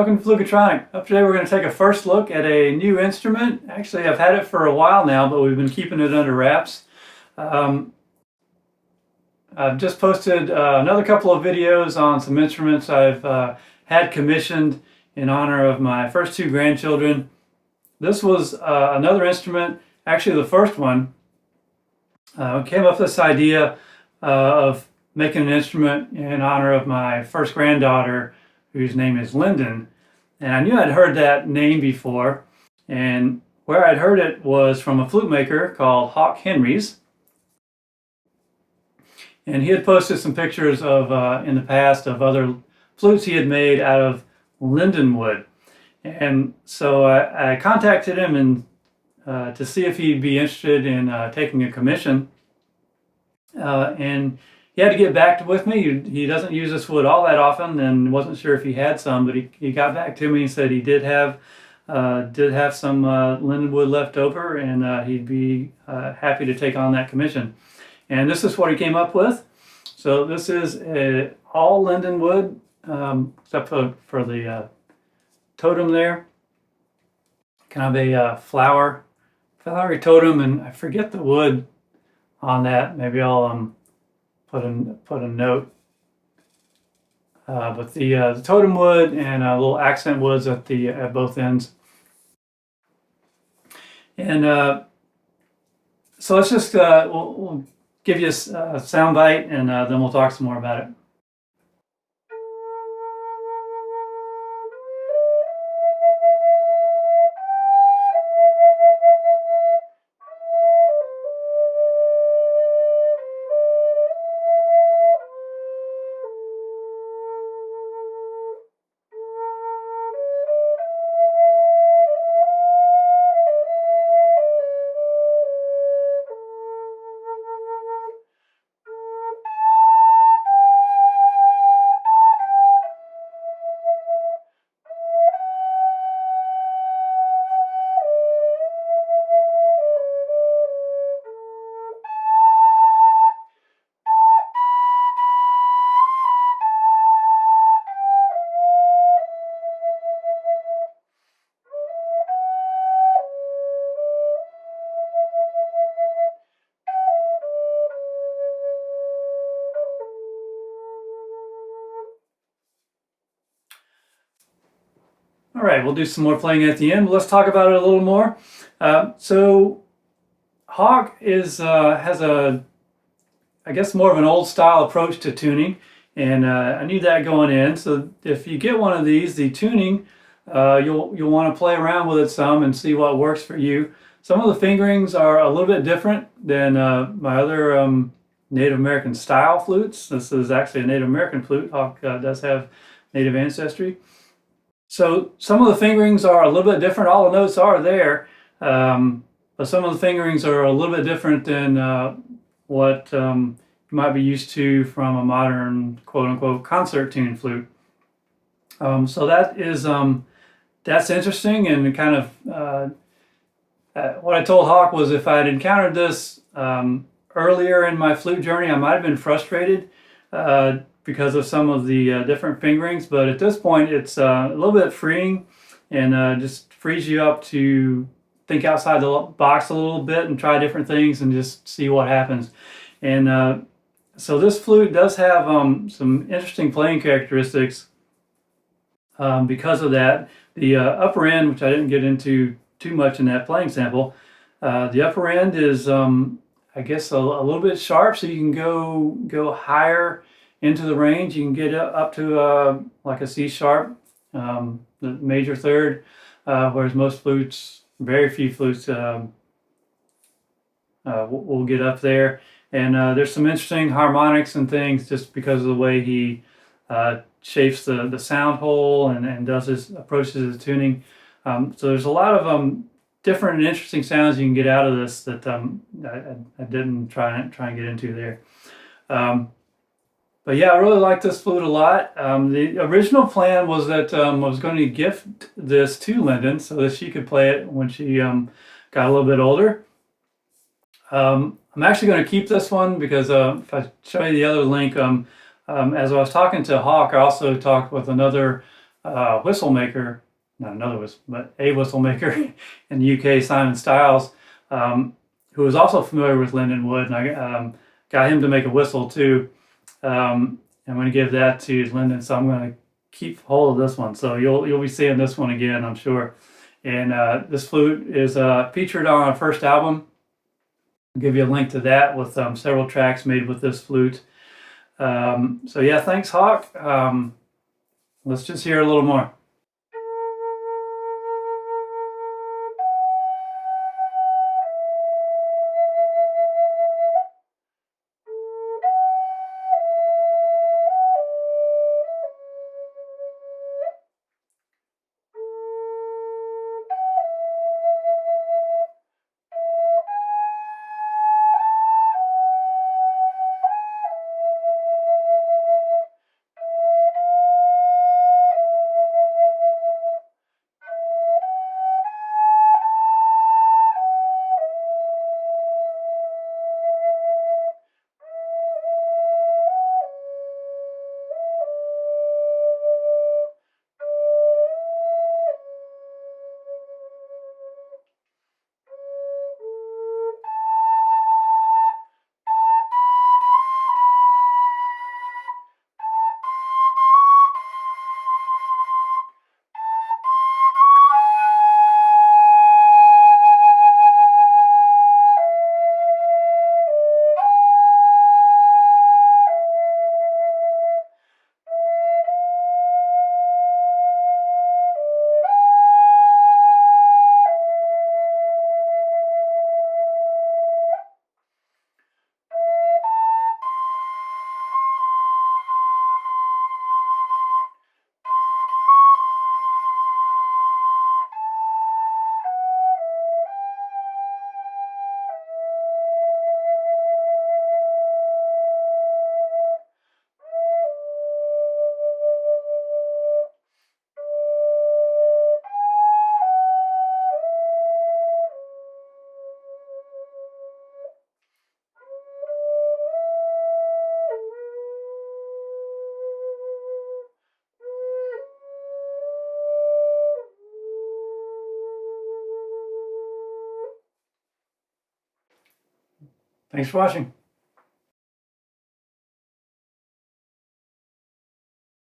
welcome to Fluketronic. Up today we're going to take a first look at a new instrument. Actually, I've had it for a while now, but we've been keeping it under wraps. I've just posted another couple of videos on some instruments I've had commissioned in honor of my first two grandchildren. This was another instrument, actually the first one. Came up with this idea of making an instrument in honor of my first granddaughter, whose name is Linden. And I knew I'd heard that name before, and where I'd heard it was from a flute maker called Hawk Henries. And he had posted some pictures of, in the past, of other flutes he had made out of Linden wood. And so I contacted him and to see if he'd be interested in taking a commission. And he had to get back with me. He doesn't use this wood all that often, and wasn't sure if he had some, but he got back to me and said he did have some linden wood left over, and he'd be happy to take on that commission. And this is what he came up with. So this is all linden wood, except for the totem there. Kind of a flowery totem, and I forget the wood on that. Maybe I'll put a note. But the totem wood and little accent woods at both ends. And so let's just we'll give you a sound bite, and then we'll talk some more about it. All right, we'll do some more playing at the end, but let's talk about it a little more. So Hawk has a, I guess, more of an old style approach to tuning, and I knew that going in. So if you get one of these, the tuning, you'll want to play around with it some and see what works for you. Some of the fingerings are a little bit different than my other Native American style flutes. This is actually a Native American flute. Hawk does have Native ancestry. So some of the fingerings are a little bit different. All the notes are there, but some of the fingerings are a little bit different than what you might be used to from a modern quote-unquote concert tuned flute. So that is that's interesting, and kind of what I told Hawk was if I had encountered this earlier in my flute journey, I might have been frustrated because of some of the different fingerings, but at this point it's a little bit freeing, and just frees you up to think outside the box a little bit and try different things and just see what happens. And so this flute does have some interesting playing characteristics because of that. The upper end, which I didn't get into too much in that playing sample, the upper end is I guess a little bit sharp, so you can go higher into the range. You can get up to like a C sharp, the major third, whereas most flutes, very few flutes, will get up there. And there's some interesting harmonics and things just because of the way he shapes the sound hole and approaches his tuning. So there's a lot of different and interesting sounds you can get out of this that I didn't try and get into there. But yeah, I really like this flute a lot. The original plan was that I was going to gift this to Linden so that she could play it when she got a little bit older. I'm actually going to keep this one because if I show you the other link, as I was talking to Hawk, I also talked with another whistle maker, not another whistle, but a whistle maker in the UK, Simon Stiles, who was also familiar with Linden wood, and I got him to make a whistle too. I'm going to give that to Linden, so I'm going to keep hold of this one. So you'll be seeing this one again, I'm sure. And this flute is featured on our first album. I'll give you a link to that with several tracks made with this flute. So yeah, thanks, Hawk. Let's just hear a little more. Thanks for watching.